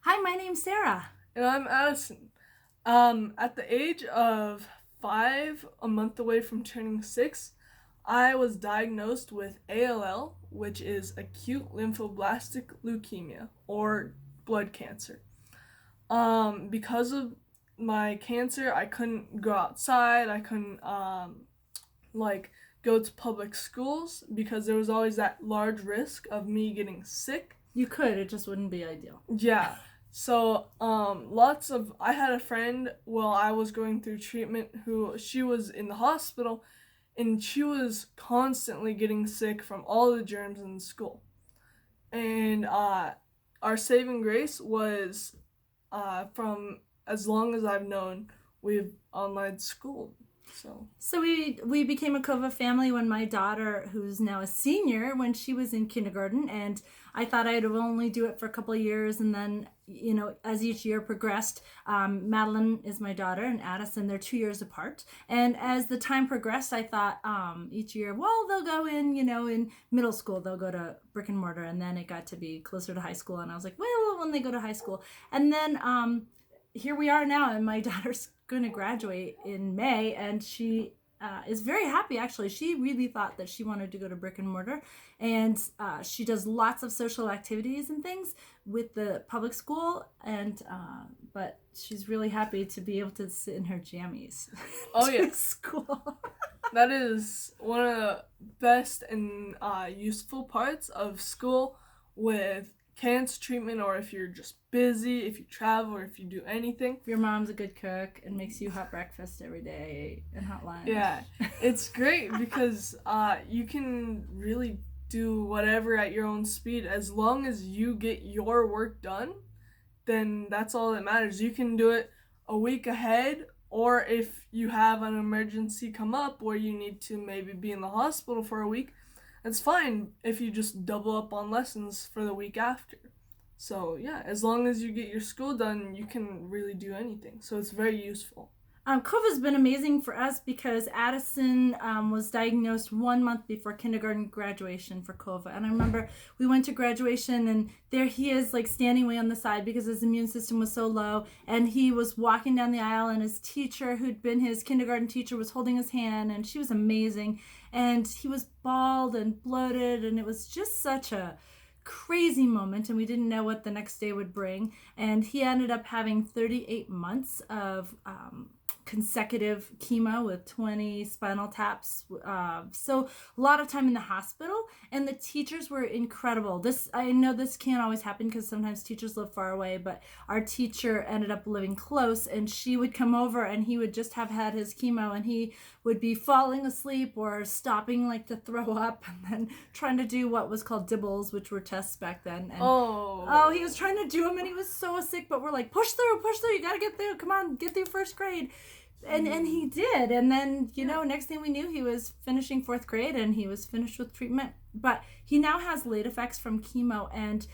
Hi, my name's Sarah. And I'm Addison. At the age of 5, a month away from turning 6, I was diagnosed with ALL, which is acute lymphoblastic leukemia or blood cancer. Because of my cancer, I couldn't go outside. I couldn't like go to public schools because there was always that large risk of me getting sick. You could, it just wouldn't be ideal. Yeah. So, lots of I had a friend while I was going through treatment who she was in the hospital and she was constantly getting sick from all the germs in the school. And our saving grace was from as long as I've known, we've online schooled. So, So we became a Kova family when my daughter, who's now a senior, when she was in kindergarten, and I thought I'd only do it for a couple of years, and then as each year progressed, Madeline is my daughter, and Addison, they're 2 years apart, and as the time progressed, I thought each year, well, they'll go in, in middle school, they'll go to brick and mortar, and then it got to be closer to high school, and I was like, well, when they go to high school, and then here we are now, and my daughter's going to graduate in May, and she is very happy. Actually, she really thought that she wanted to go to brick and mortar, and she does lots of social activities and things with the public school, and but she's really happy to be able to sit in her jammies oh to yeah, school. that is one of the best and useful parts of school with cancer treatment, or if you're just busy, if you travel, or if you do anything. If your mom's a good cook and makes you hot breakfast every day and hot lunch. Yeah, it's great because you can really do whatever at your own speed as long as you get your work done. Then that's all that matters. You can do it a week ahead, or if you have an emergency come up where you need to maybe be in the hospital for a week, it's fine if you just double up on lessons for the week after. So, yeah, as long as you get your school done, you can really do anything. So, it's very useful. COVID's been amazing for us because Addison was diagnosed 1 month before kindergarten graduation for COVID. And I remember we went to graduation, and there he is, like standing way on the side because his immune system was so low. And he was walking down the aisle, and his teacher, who'd been his kindergarten teacher, was holding his hand, and she was amazing. And he was bald and bloated, and it was just such a crazy moment, and we didn't know what the next day would bring. And he ended up having 38 months of consecutive chemo with 20 spinal taps. So a lot of time in the hospital, and the teachers were incredible. This, I know this can't always happen because sometimes teachers live far away, but our teacher ended up living close, and she would come over, and he would just have had his chemo, and he would be falling asleep or stopping like to throw up, and then trying to do what was called dibbles, which were tests back then. And oh, he Oh, was trying to do them, and he was so sick, but we're like, push through, you gotta get through, come on, get through first grade. And he did, and then yeah. next thing we knew, he was finishing fourth grade, and he was finished with treatment. But he now has late effects from chemo, and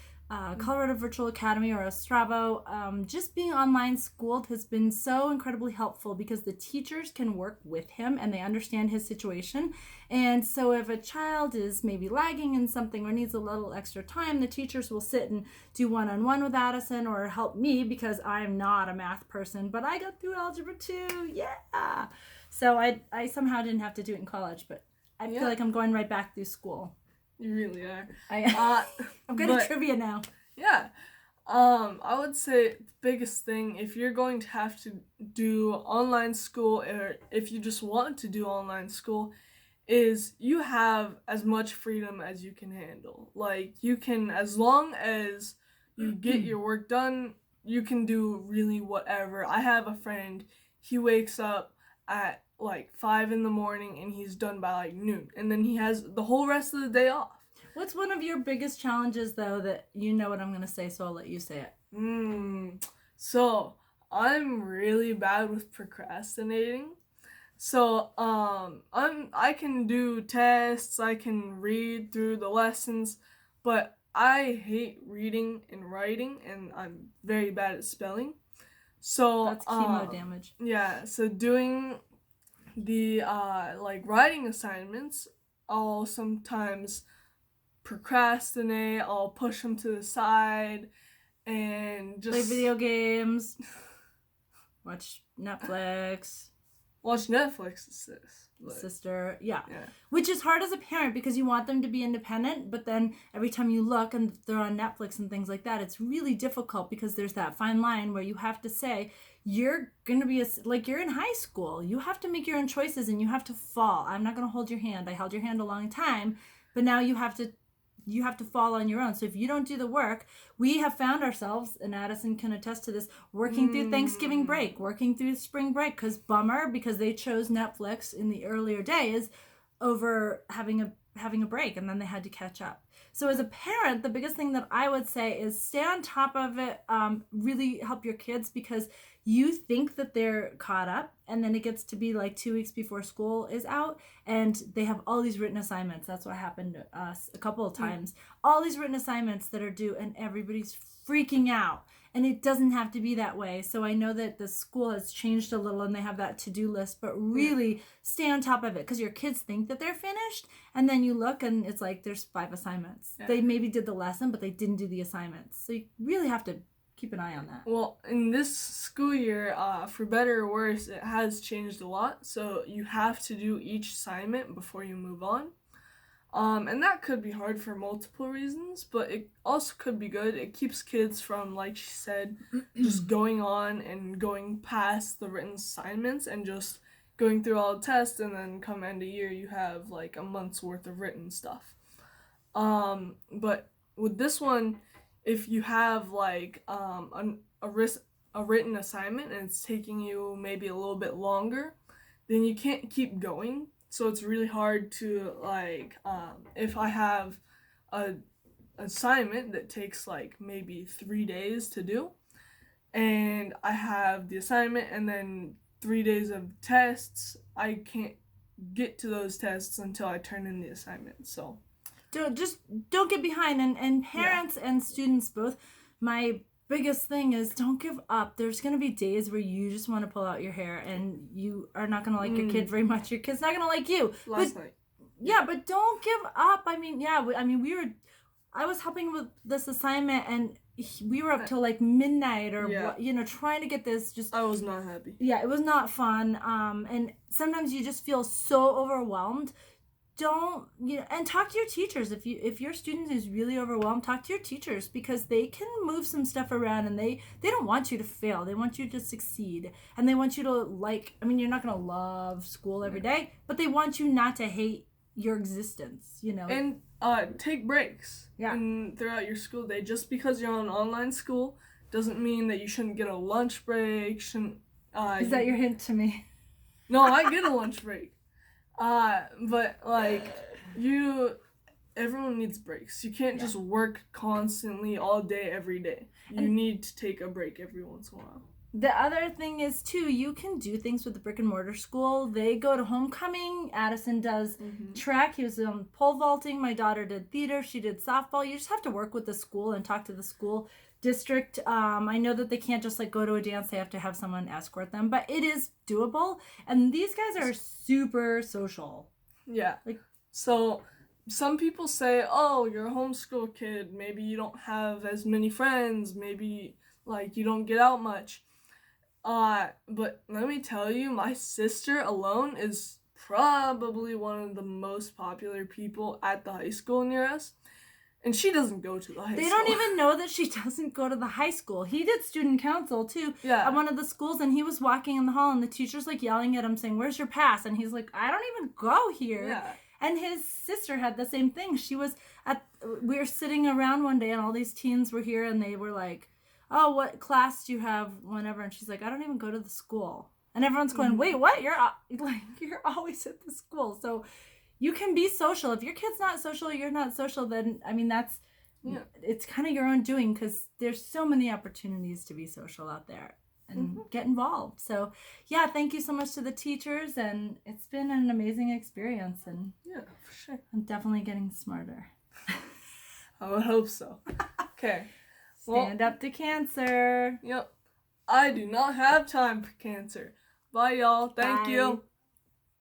Colorado Virtual Academy, or Astravo, just being online schooled has been so incredibly helpful because the teachers can work with him and they understand his situation. And so if a child is maybe lagging in something or needs a little extra time, the teachers will sit and do one-on-one with Addison or help me because I'm not a math person, but I got through algebra too. Yeah. So I somehow didn't have to do it in college, but I feel Yeah, like I'm going right back through school. you really are. I Uh, I'm good at but trivia now. yeah, I would say the biggest thing if you're going to have to do online school, or if you just want to do online school, is you have as much freedom as you can handle. Like, you can, as long as you get your work done, you can do really whatever. I have a friend, he wakes up at like 5 in the morning and he's done by like noon, and then he has the whole rest of the day off. What's one of your biggest challenges, though, that you know what I'm going to say, so I'll let you say it? Mm. So, I'm really bad with procrastinating. So, I can do tests, I can read through the lessons, but I hate reading and writing, and I'm very bad at spelling. So, That's chemo damage. yeah, so doing the like writing assignments, I'll sometimes procrastinate, I'll push them to the side, and just play video games, watch Netflix. Watch Netflix, Sister, yeah. Yeah. Which is hard as a parent because you want them to be independent, but then every time you look and they're on Netflix and things like that, it's really difficult because there's that fine line where you have to say, you're going to be, like you're in high school. You have to make your own choices and you have to fall. I'm not going to hold your hand. I held your hand a long time, but now you have to fall on your own. So if you don't do the work, we have found ourselves, and Addison can attest to this, working through Thanksgiving break, working through spring break, because they chose Netflix in the earlier days over having a break, and then they had to catch up. So as a parent, the biggest thing that I would say is stay on top of it, really help your kids, because you think that they're caught up, and then it gets to be like 2 weeks before school is out and they have all these written assignments. That's what happened to us a couple of times. All these written assignments that are due and everybody's freaking out. And it doesn't have to be that way. So I know that the school has changed a little and they have that to-do list, but really stay on top of it, because your kids think that they're finished and then you look and it's like there's 5 assignments. Yeah. They maybe did the lesson, but they didn't do the assignments. So you really have to keep an eye on that. Well, in this school year, for better or worse, it has changed a lot. So you have to do each assignment before you move on. And that could be hard for multiple reasons, but it also could be good. It keeps kids from, like she said, just going on and going past the written assignments and just going through all the tests, and then come end of year, you have like a month's worth of written stuff. But with this one, if you have like a written assignment and it's taking you maybe a little bit longer, then you can't keep going. So it's really hard to like, if I have a assignment that takes like maybe 3 days to do, and I have the assignment and then 3 days of tests, I can't get to those tests until I turn in the assignment. So don't get behind, and parents and students both. My biggest thing is don't give up. There's going to be days where you just want to pull out your hair and you are not going to like your kid very much. Your kid's not going to like you. Last night. Yeah, but don't give up. I mean, I was helping with this assignment and we were up till like midnight or trying to get this. I was not happy. Yeah, it was not fun. And sometimes you just feel so overwhelmed. And talk to your teachers. If your student is really overwhelmed, talk to your teachers, because they can move some stuff around and they don't want you to fail. They want you to succeed, and they want you to you're not going to love school every day, but they want you not to hate your existence, And take breaks throughout your school day. Just because you're on online school doesn't mean that you shouldn't get a lunch break. Is that your hint to me? No, I get a lunch break. But everyone needs breaks. You can't just work constantly all day, every day. You need to take a break every once in a while. The other thing is, too, you can do things with the brick and mortar school. They go to homecoming. Addison does track. He was on pole vaulting. My daughter did theater. She did softball. You just have to work with the school and talk to the school district. I know that they can't just go to a dance. They have to have someone escort them, but it is doable. And these guys are super social. Yeah. So some people say, oh, you're a homeschool kid. Maybe you don't have as many friends. Maybe you don't get out much. But let me tell you, my sister alone is probably one of the most popular people at the high school near us. And she doesn't go to the high school. They don't even know that she doesn't go to the high school. He did student council, too, at one of the schools, and he was walking in the hall, and the teacher's, yelling at him, saying, where's your pass? And he's like, I don't even go here. Yeah. And his sister had the same thing. We were sitting around one day, and all these teens were here, and they were like, oh, what class do you have, whenever? And she's like, I don't even go to the school. And everyone's going, wait, what? You're always at the school. So you can be social. If your kid's not social, you're not social, then, it's kind of your own doing, because there's so many opportunities to be social out there and get involved. So, thank you so much to the teachers, and it's been an amazing experience. And yeah, for sure. I'm definitely getting smarter. I would hope so. Okay. Stand up to cancer. Yep. I do not have time for cancer. Bye, y'all. Thank you.